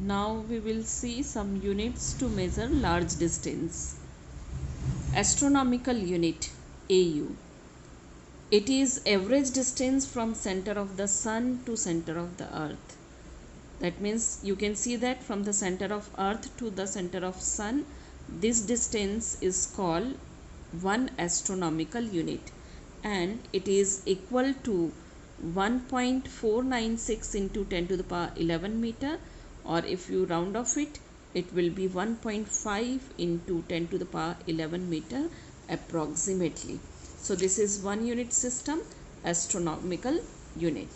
Now we will see some units to measure large distance. Astronomical unit AU. It is average distance from center of the sun to center of the earth. That means you can see that from the center of earth to the center of sun, this distance is called 1 astronomical unit, and it is equal to 1.496 into 10 to the power 11 meter, or if you round off it, it will be 1.5 into 10 to the power 11 meter approximately. So this is one unit system, astronomical unit.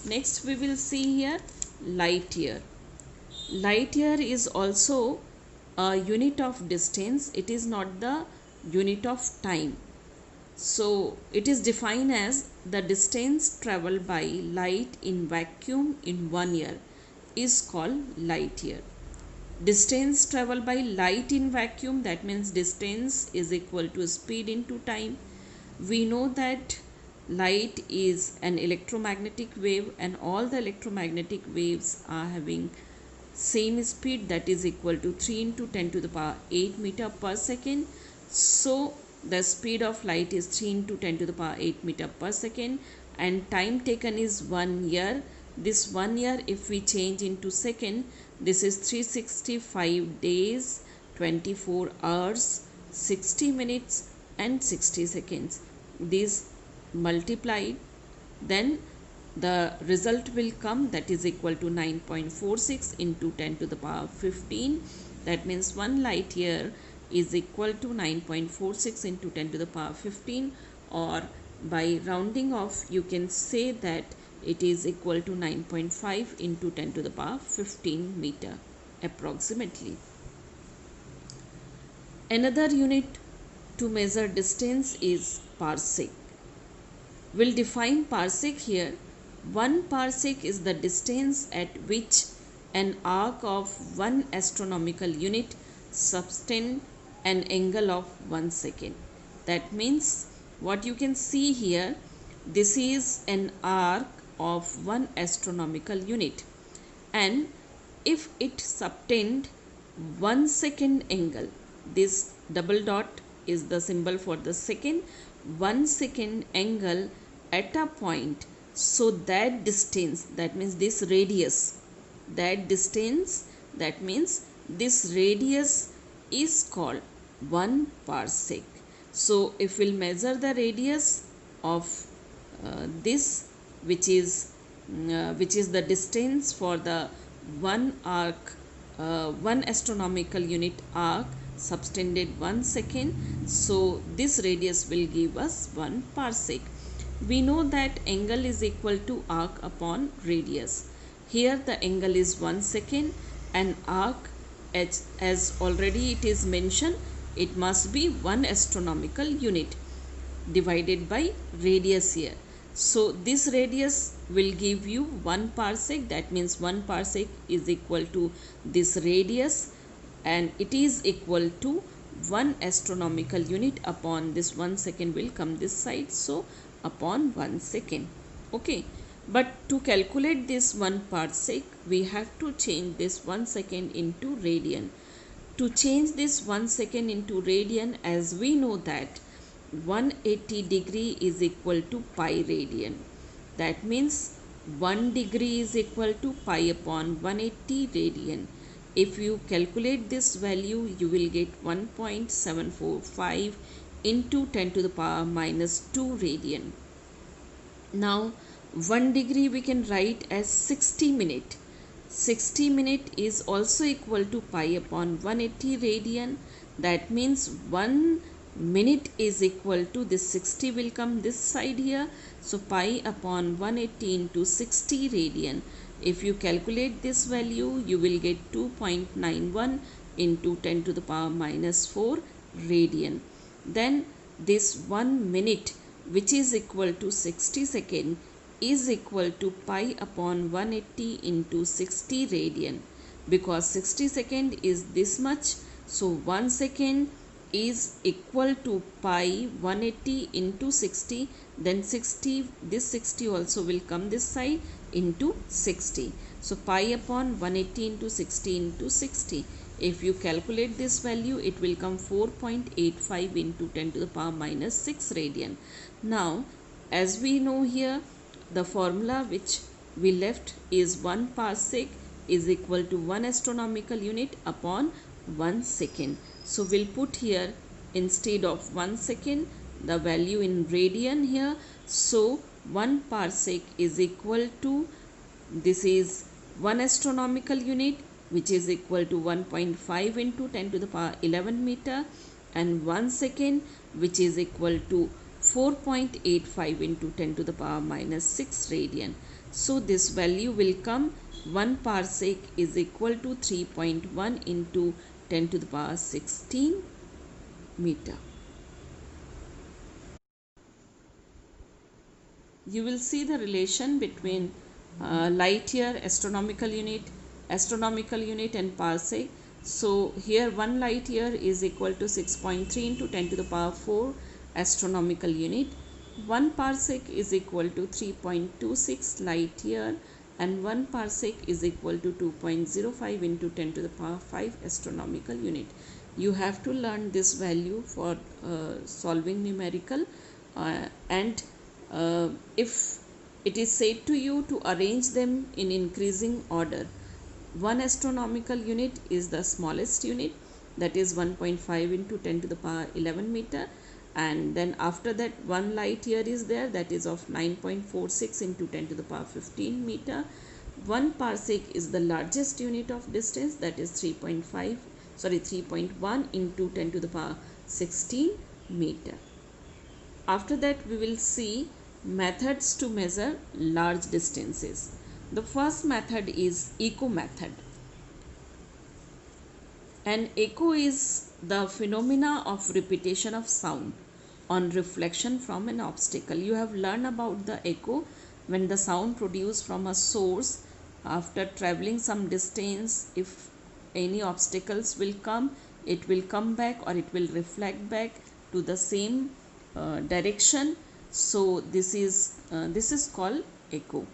Next we will see here light year. Light year is also a unit of distance. It is not the unit of time. So it is defined as the distance traveled by light in vacuum in 1 year is called light year. Distance traveled by light in vacuum, that means distance is equal to speed into time. We know that light is an electromagnetic wave, and all the electromagnetic waves are having same speed, that is equal to 3 into 10 to the power 8 meter per second. So the speed of light is 3 into 10 to the power 8 meter per second, and time taken is 1 year. This 1 year, if we change into second, this is 365 days, 24 hours, 60 minutes and 60 seconds. These multiplied, then the result will come, that is equal to 9.46 into 10 to the power 15. That means 1 light year is equal to 9.46 into 10 to the power 15, or by rounding off you can say that it is equal to 9.5 into 10 to the power 15 meter approximately. Another unit to measure distance is parsec. We'll define parsec here. 1 parsec is the distance at which an arc of 1 astronomical unit subtends an angle of 1 second. That means what you can see here, this is an arc of 1 astronomical unit, and if it subtend 1 second angle, this double dot is the symbol for the second, 1 second angle at a point, so that distance, that means this radius, that distance, that means this radius is called 1 parsec. So if we'll measure the radius of this, which is the distance for the 1 arc, 1 astronomical unit arc subtended 1 second, so this radius will give us 1 parsec. We know that angle is equal to arc upon radius. Here the angle is 1 second, and arc, as already it is mentioned, it must be 1 astronomical unit divided by radius here. So this radius will give you 1 parsec, that means 1 parsec is equal to this radius, and it is equal to 1 astronomical unit upon this 1 second will come this side, so upon 1 second. Okay, but to calculate this 1 parsec, we have to change this 1 second into radian. To change this 1 second into radian, as we know that 180 degree is equal to pi radian. That means 1 degree is equal to pi upon 180 radian. If you calculate this value, you will get 1.745 into 10 to the power minus 2 radian. Now 1 degree we can write as 60 minute. 60 minute is also equal to pi upon 180 radian. That means 1 minute is equal to this 60 will come this side here, so pi upon 180 into 60 radian. If you calculate this value, you will get 2.91 into 10 to the power minus 4 radian. Then this 1 minute, which is equal to 60 second, is equal to pi upon 180 into 60 radian, because 60 second is this much, so 1 second is equal to pi 180 into 60, then 60, this 60 also will come this side into 60. So pi upon 180 into 60 into 60. If you calculate this value, it will come 4.85 into 10 to the power minus 6 radian. Now, as we know here, the formula which we left is 1 parsec is equal to 1 astronomical unit upon 1 second. So we'll put here, instead of 1 second, the value in radian here. So 1 parsec is equal to, this is 1 astronomical unit, which is equal to 1.5 into 10 to the power 11 meter, and 1 second, which is equal to 4.85 into 10 to the power minus 6 radian. So this value will come, 1 parsec is equal to 3.1 into 10 to the power 16 meter. You will see the relation between light year, astronomical unit and parsec. So here 1 light year is equal to 6.3 into 10 to the power 4 astronomical unit. 1 parsec is equal to 3.26 light year, and 1 parsec is equal to 2.05 into 10 to the power 5 astronomical unit. You have to learn this value for solving numerical, and if it is said to you to arrange them in increasing order, 1 astronomical unit is the smallest unit, that is 1.5 into 10 to the power 11 meter, and then after that 1 light year is there, that is of 9.46 into 10 to the power 15 meter. 1 parsec is the largest unit of distance, that is 3.1 into 10 to the power 16 meter. After that we will see methods to measure large distances. The first method is echo method. An echo is the phenomena of repetition of sound on reflection from an obstacle. You have learned about the echo, when the sound produced from a source after traveling some distance, if any obstacles will come, it will come back or it will reflect back to the same direction. So this is called echo.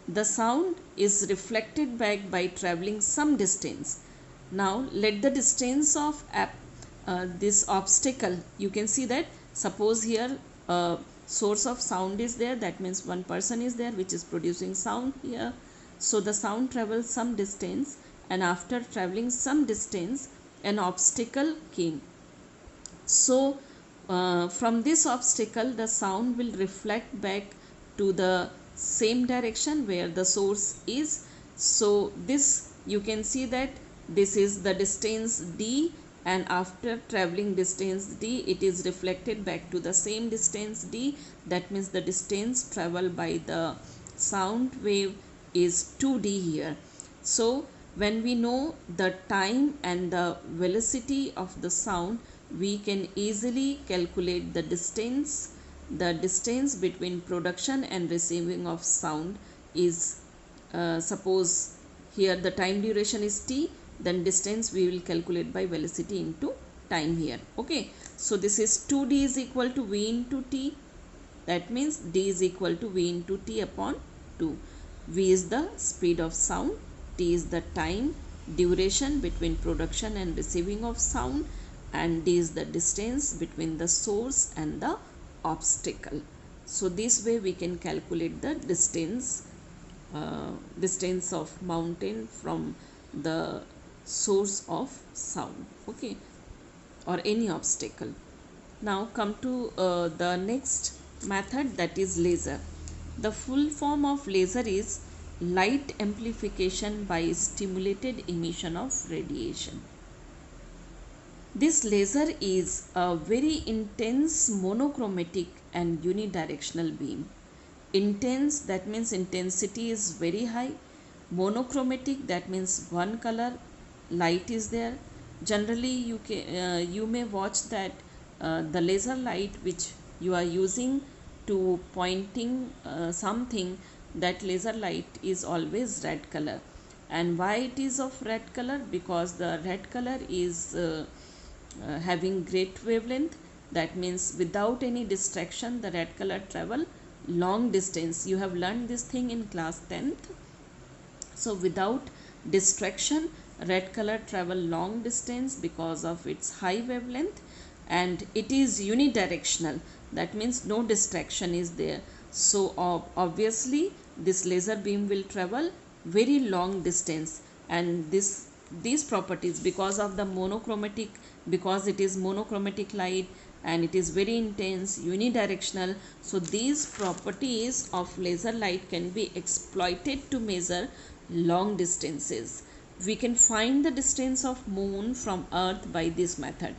The sound is reflected back by traveling some distance. Now let the distance of this obstacle, you can see that, suppose here source of sound is there, that means one person is there which is producing sound here. So the sound travels some distance, and after traveling some distance an obstacle came. So from this obstacle the sound will reflect back to the same direction where the source is. So this, you can see that this is the distance d, and after traveling distance d it is reflected back to the same distance d. That means the distance traveled by the sound wave is 2d here. So when we know the time and the velocity of the sound, we can easily calculate the distance. The distance between production and receiving of sound is, suppose here the time duration is t, then distance we will calculate by velocity into time here. Okay, so this is 2d is equal to v into t, that means d is equal to v into t upon 2. V is the speed of sound, t is the time duration between production and receiving of sound, and d is the distance between the source and the obstacle. So this way we can calculate the distance of mountain from the source of sound, okay, or any obstacle. Now come to the next method, that is laser. The full form of laser is light amplification by stimulated emission of radiation. This laser is a very intense monochromatic and unidirectional beam. Intense, that means intensity is very high. Monochromatic, that means one color light is there. Generally you may watch that the laser light which you are using to pointing something, that laser light is always red color. And why it is of red color? Because the red color is having great wavelength. That means without any distraction the red color travel long distance. You have learned this thing in class 10th. So without distraction, red color travel long distance because of its high wavelength, and it is unidirectional. That means no distraction is there. So obviously this laser beam will travel very long distance, and these properties, because of the monochromatic, because it is monochromatic light and it is very intense, unidirectional, so these properties of laser light can be exploited to measure long distances. We can find the distance of moon from earth by this method.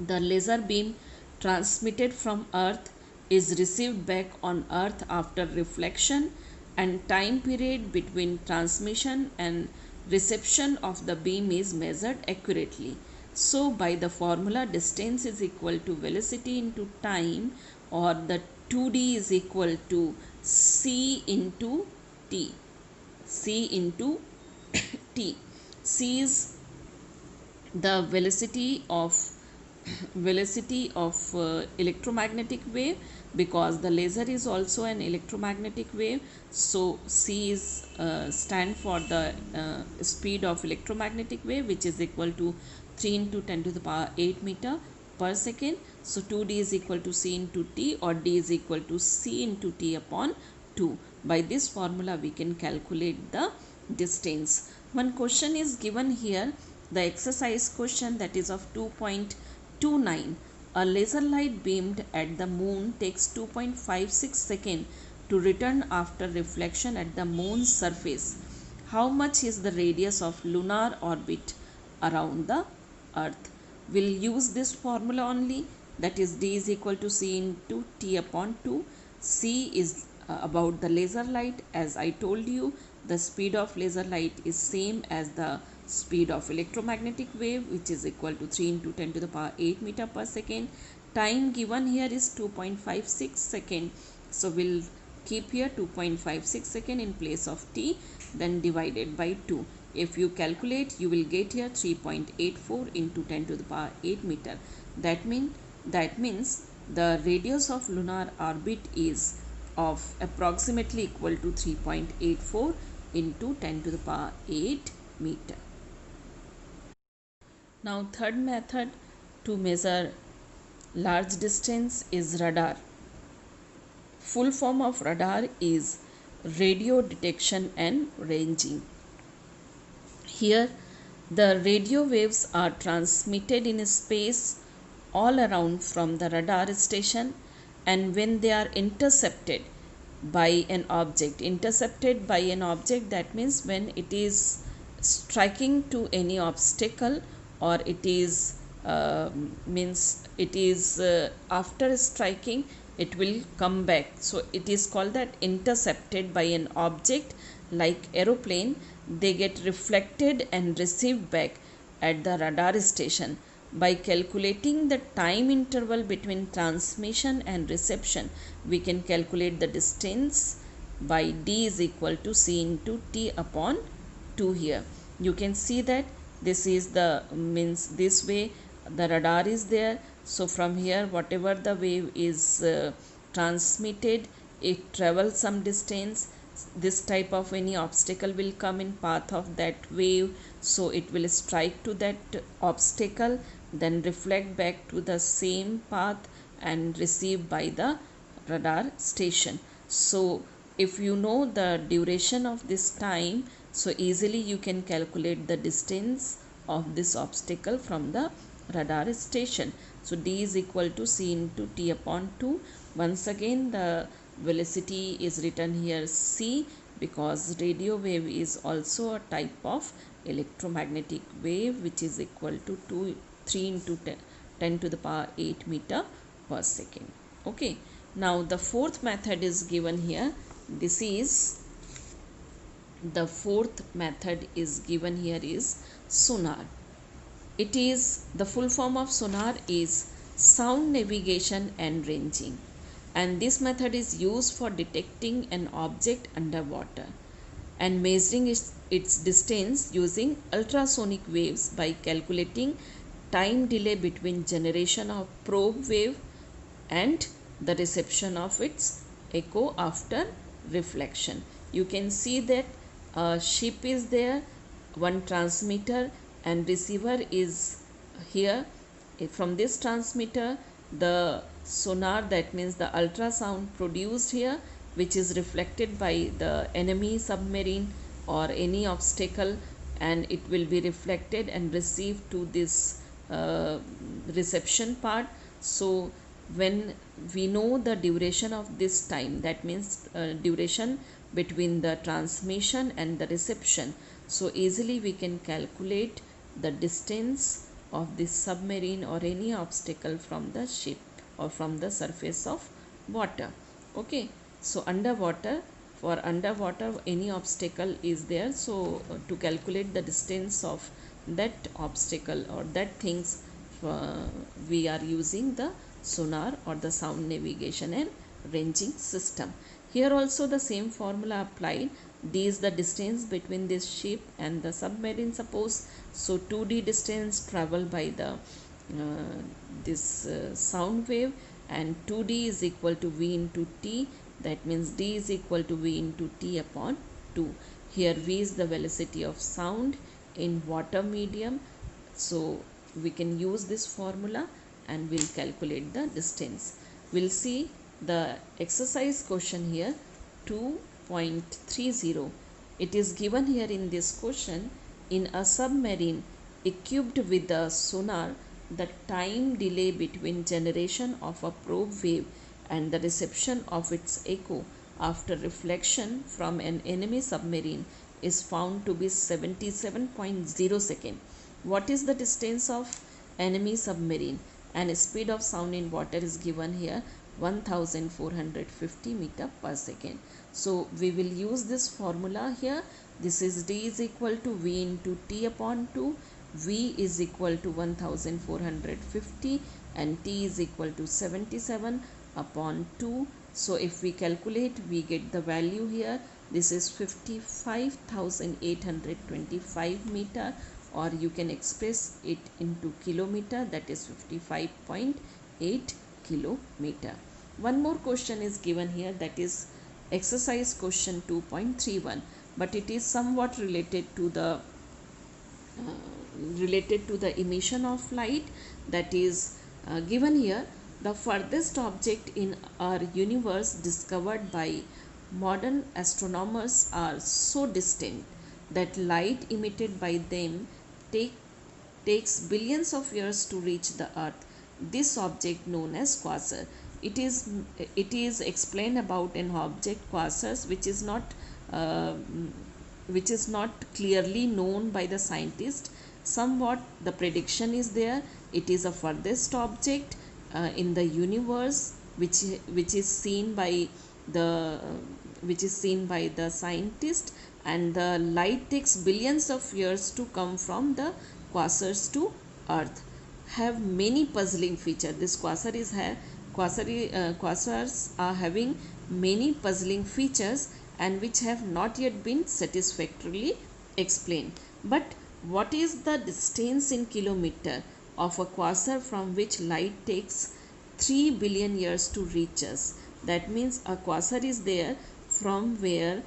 The laser beam transmitted from earth is received back on earth after reflection, and time period between transmission and reception of the beam is measured accurately. So by the formula, distance is equal to velocity into time, or the 2d is equal to c into t. C into t. C is the velocity of electromagnetic wave, because the laser is also an electromagnetic wave. So c is stand for the speed of electromagnetic wave, which is equal to 3 into 10 to the power 8 meter per second. So 2d is equal to c into t, or d is equal to c into t upon 2. By this formula we can calculate the distance. One question is given here, the exercise question, that is of 2.29. A laser light beamed at the moon takes 2.56 seconds to return after reflection at the moon's surface. How much is the radius of lunar orbit around the earth? We'll use this formula only, that is d is equal to c into t upon 2. C is about the laser light. As I told you, the speed of laser light is same as the speed of electromagnetic wave, which is equal to 3 into 10 to the power 8 meter per second. Time given here is 2.56 second. So we'll keep here 2.56 second in place of t, then divided by 2. If you calculate, you will get here 3.84 into 10 to the power 8 meter. That means the radius of lunar orbit is of approximately equal to 3.84 into 10 to the power 8 meter. Now third method to measure large distance is radar. Full form of radar is radio detection and ranging. Here the radio waves are transmitted in space all around from the radar station, and when they are intercepted by an object, that means when it is striking to any obstacle, or it is after striking it will come back, so it is called that intercepted by an object like aeroplane. They get reflected and received back at the radar station. By calculating the time interval between transmission and reception, we can calculate the distance by d is equal to c into t upon 2. Here you can see that this is the this way the radar is there. So from here, whatever the wave is transmitted, it travels some distance. This type of any obstacle will come in path of that wave, so it will strike to that obstacle, then reflect back to the same path and receive by the radar station. So if you know the duration of this time, so easily you can calculate the distance of this obstacle from the radar station. So d is equal to c into t upon 2. Once again the velocity is written here c, because radio wave is also a type of electromagnetic wave, which is equal to 3 into 10 to the power 8 meter per second. Okay, now the fourth method is given here. The fourth method is given here is sonar. It is, the full form of sonar is sound navigation and ranging, and this method is used for detecting an object underwater and measuring its distance using ultrasonic waves by calculating time delay between generation of probe wave and the reception of its echo after reflection. You can see that a ship is there, one transmitter and receiver is here. From this transmitter, the sonar, that means the ultrasound produced here, which is reflected by the enemy submarine or any obstacle, and it will be reflected and received to this reception part. So when we know the duration of this time, that means duration between the transmission and the reception, so easily we can calculate the distance of this submarine or any obstacle from the ship or from the surface of water. Okay, so underwater, for underwater any obstacle is there, so to calculate the distance of that obstacle or that things, we are using the sonar or the sound navigation and ranging system. Here also the same formula applied. D is the distance between this ship and the submarine, suppose. So 2d distance traveled by the this sound wave, and 2d is equal to v into t, that means d is equal to v into t upon 2. Here v is the velocity of sound in water medium, so we can use this formula and we'll calculate the distance. We'll see the exercise question here 2.30. It is given here in this question: in a submarine equipped with a sonar, the time delay between generation of a probe wave and the reception of its echo after reflection from an enemy submarine is found to be 77.0 seconds. What is the distance of enemy submarine? And speed of sound in water is given here 1450 meter per second. So we will use this formula here. This is d is equal to v into t upon 2. V is equal to 1450 and t is equal to 77 upon 2. So if we calculate, we get the value here. This is 55,825 meter, or you can express it into kilometer, that is 55.8 kilometer. One more question is given here, that is exercise question 2.31, but it is somewhat related to the emission of light. That is given here: the furthest object in our universe discovered by modern astronomers are so distant that light emitted by them takes billions of years to reach the earth. This object known as quasar. It is explained about an object quasars uh, which is not clearly known by the scientist. Somewhat the prediction is there. It is a furthest object in the universe which is seen by the scientist, and the light takes billions of years to come from the quasars to earth. Have many puzzling features. This quasars are having many puzzling features and which have not yet been satisfactorily explained. But what is the distance in kilometer of a quasar from which light takes 3 billion years to reach us? That means a quasar is there from where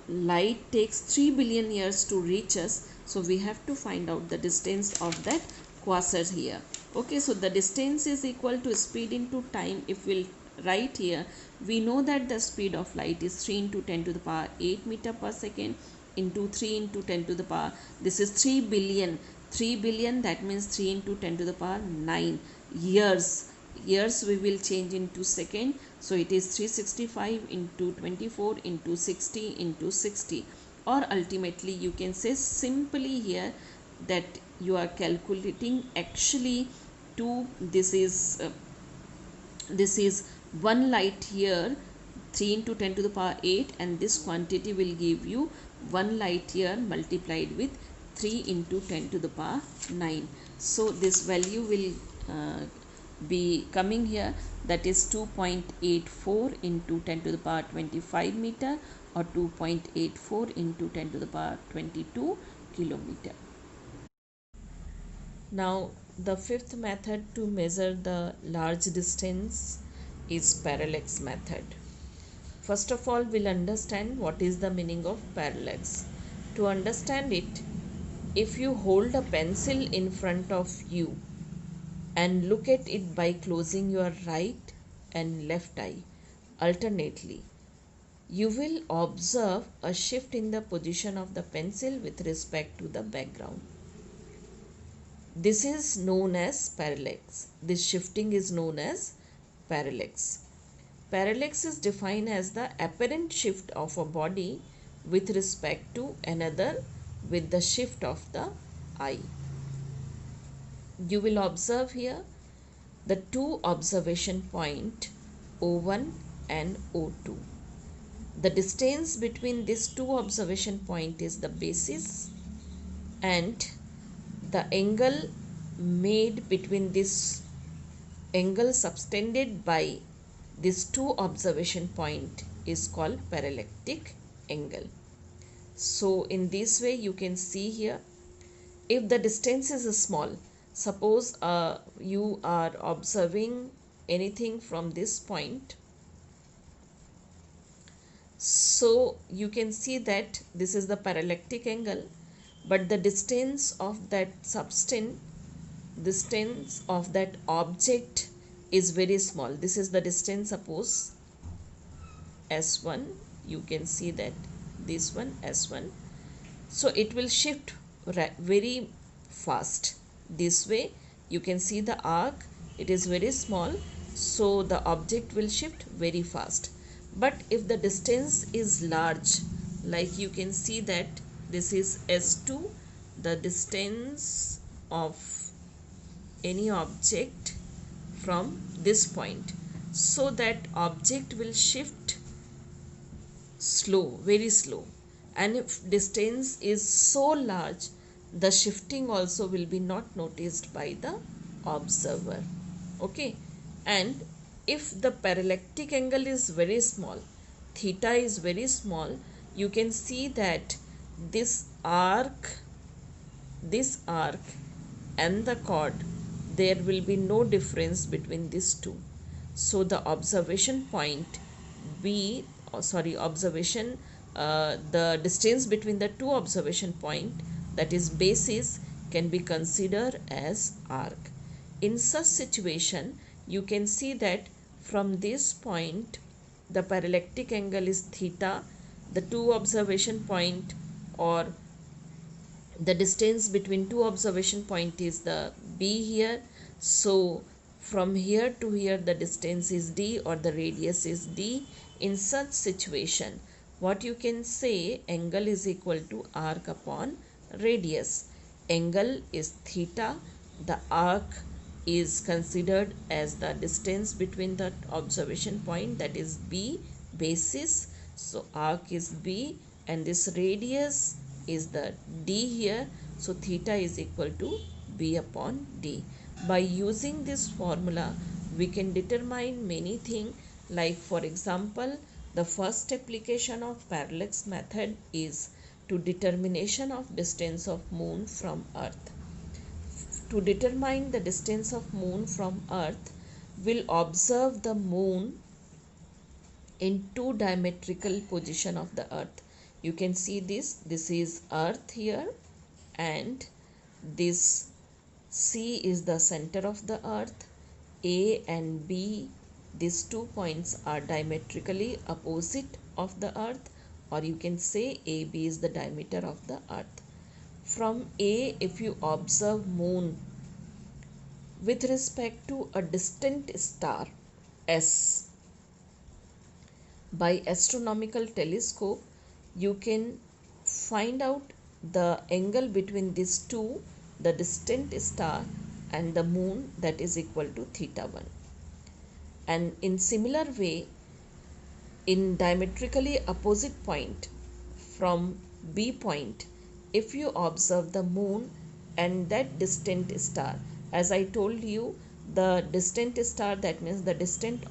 light takes 3 billion years to reach us. So we have to find out the distance of that quasar here. Okay, so the distance is equal to speed into time. If we'll write here, we know that the speed of light is 3 into 10 to the power 8 meter per second into 3 into 10 to the power, this is 3 billion. 3 billion, that means 3 into 10 to the power 9 years. Years we will change into second, so it is 365 into 24 into 60 into 60, or ultimately you can say simply here that you are calculating actually this is 1 light year, 3 into 10 to the power 8, and this quantity will give you 1 light year multiplied with 3 into 10 to the power 9. So this value will be coming here, that is 2.84 into 10 to the power 25 meter, or 2.84 into 10 to the power 22 kilometer. Now the fifth method to measure the large distance is parallax method. First of all, we'll understand what is the meaning of parallax. To understand it, if you hold a pencil in front of you and look at it by closing your right and left eye alternately, you will observe a shift in the position of the pencil with respect to the background. This is known as parallax. This shifting is known as parallax. Parallax is defined as the apparent shift of a body with respect to another with the shift of the eye. You will observe here the two observation point O1 and O2. The distance between these two observation point is the basis, and the angle made between this angle subtended by these two observation point is called parallactic angle. So in this way you can see here, if the distance is small, suppose you are observing anything from this point, so you can see that this is the parallactic angle, but the distance of that distance of that object is very small. This is the distance, suppose S1, you can see that this one S1. So it will shift very fast. This way you can see the arc, it is very small, so the object will shift very fast. But if the distance is large, like you can see that this is S2, the distance of any object from this point, so that object will shift slow, very slow. And if distance is so large, the shifting also will be not noticed by the observer. Okay, and if the parallactic angle is very small, theta is very small, you can see that this arc and the chord, there will be no difference between these two. So the observation point the distance between the two observation point, that is basis, can be considered as arc. In such situation, you can see that from this point the parallactic angle is theta, the two observation point or the distance between two observation point is the B here. So from here to here the distance is D or the radius is D. In such situation, what you can say, angle is equal to arc upon radius. Angle is theta, the arc is considered as the distance between the observation point, that is B, basis. So arc is B and this radius is the D here. So theta is equal to B upon D. By using this formula, we can determine many things, like for example, the first application of parallax method is to determination of distance of moon from earth. To determine the distance of moon from earth, we'll observe the moon in two diametrical position of the earth. You can see this is earth here, and this C is the center of the earth. A and B, these 2 points are diametrically opposite of the earth, or you can say AB is the diameter of the earth. From A, if you observe moon with respect to a distant star S by astronomical telescope, you can find out the angle between these two, the distant star and the moon, that is equal to theta 1. And in similar way, in diametrically opposite point from B point, if you observe the moon and that distant star, as I told you, the distant star, that means the distant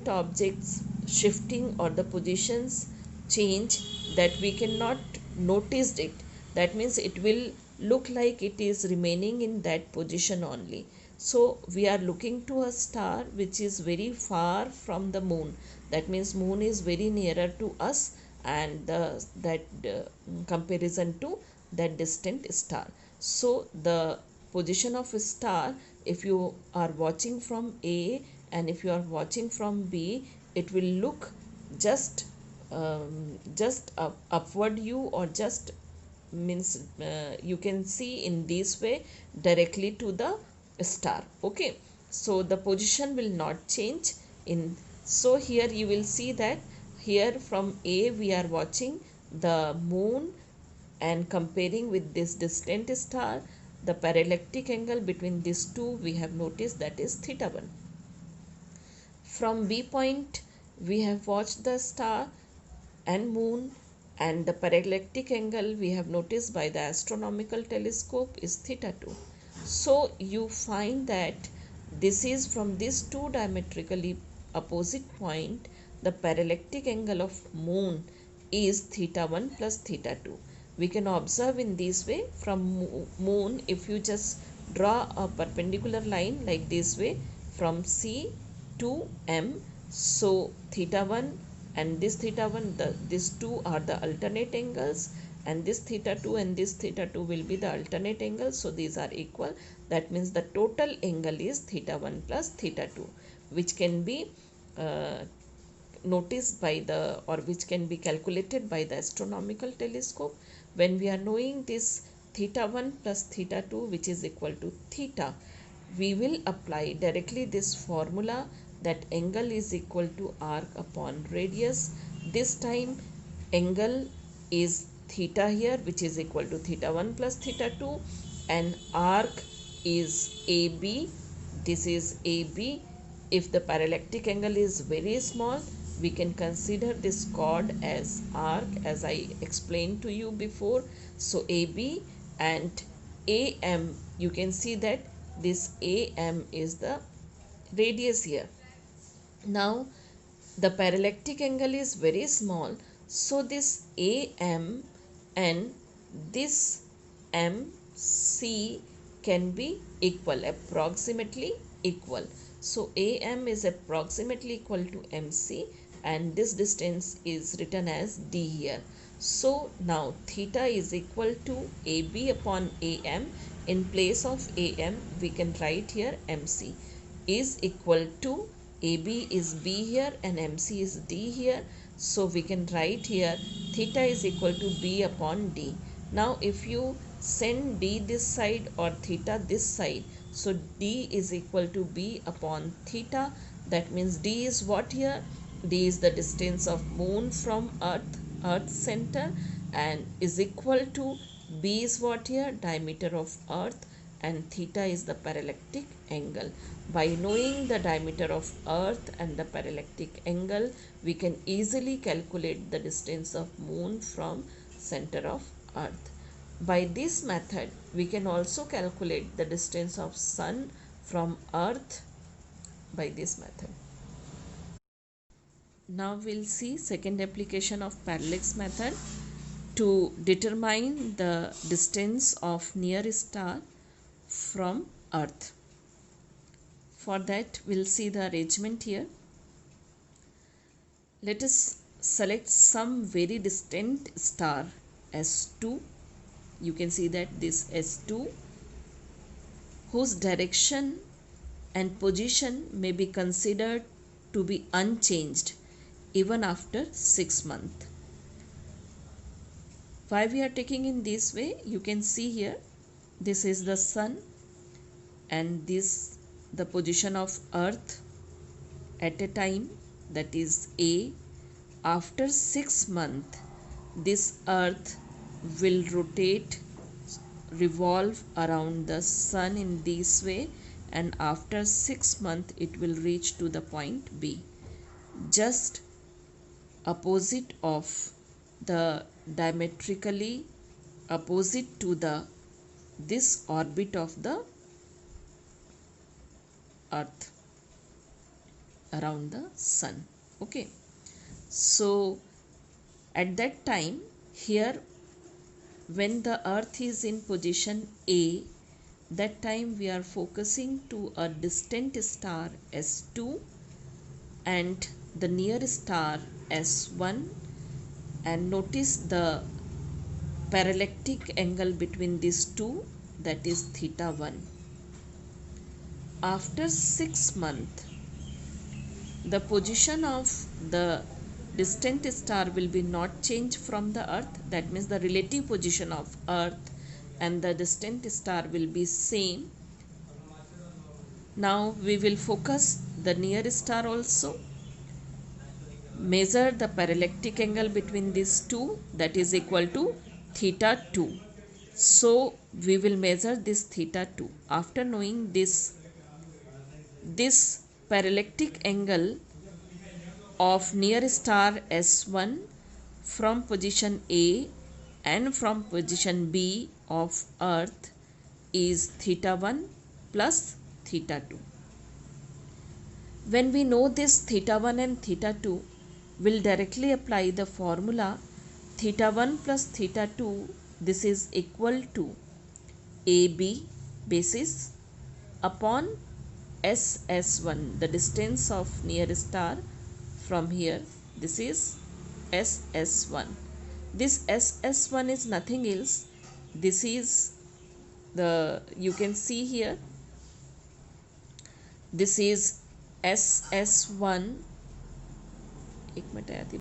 object's shifting or the positions change, that we cannot notice it. That means it will look like it is remaining in that position only. So we are looking to a star which is very far from the moon. That means moon is very nearer to us, and comparison to that distant star. So the position of a star, if you are watching from A and if you are watching from B, it will look just upward you, or just means you can see in this way directly to the star. Okay, so the position will not change in. So here you will see that here from A we are watching the moon, and comparing with this distant star, the parallactic angle between these two we have noticed, that is theta 1. From B point we have watched the star and moon, and the parallactic angle we have noticed by the astronomical telescope is theta 2. So you find that this is from these two diametrically opposite point, the parallactic angle of moon is theta 1 plus theta 2. We can observe in this way from moon, if you just draw a perpendicular line like this way from C to M, so theta 1 and this theta 1, these two are the alternate angles, and this theta 2 and this theta 2 will be the alternate angles, so these are equal. That means the total angle is theta 1 plus theta 2, which can be noticed by the, or which can be calculated by the astronomical telescope. When we are knowing this theta 1 plus theta 2 which is equal to theta, we will apply directly this formula, that angle is equal to arc upon radius. This time angle is theta here, which is equal to theta 1 plus theta 2, and arc is AB. This is AB. If the parallactic angle is very small, we can consider this chord as arc, as I explained to you before. So AB and AM, you can see that this AM is the radius here. Now the parallactic angle is very small, so this AM and this MC can be equal, approximately equal. So AM is approximately equal to MC, and this distance is written as D here. So now theta is equal to AB upon AM. In place of AM we can write here MC is equal to, AB is B here and MC is D here. So we can write here theta is equal to B upon D. Now if you send D this side or theta this side, so D is equal to B upon theta. That means D is what here? D is the distance of moon from earth center, and is equal to B is what here? Diameter of earth, and theta is the parallactic angle. By knowing the diameter of earth and the parallactic angle, we can easily calculate the distance of moon from center of earth. By this method, we can also calculate the distance of sun from earth by this method. Now we'll see second application of parallax method to determine the distance of near star from earth. For that we'll see the arrangement here. Let us select some very distant star S2. You can see that this S2, whose direction and position may be considered to be unchanged even after 6 months. Why we are taking in this way? You can see here, this is the sun and this the position of earth at a time, that is A. After 6 months, this earth will revolve around the sun in this way, and after 6 months it will reach to the point B, just opposite of the diametrically opposite to the this orbit of the earth around the sun. Okay, so at that time here, when the earth is in position A, that time we are focusing to a distant star S2 and the near star S1, and notice the parallactic angle between these two, that is theta 1. After 6 months, the position of the distant star will be not changed from the earth, that means the relative position of earth and the distant star will be same. Now we will focus the near star also, measure the parallactic angle between these two, that is equal to theta 2. So we will measure this theta 2. After knowing this parallactic angle of near star S1 from position A and from position B of earth is theta 1 plus theta 2. When we know this theta 1 and theta 2, we'll directly apply the formula theta 1 plus theta 2. This is equal to AB basis upon SS1, the distance of near star from here. This is SS1. This SS1 is nothing else. This is the, you can see here, this is SS1. एक minute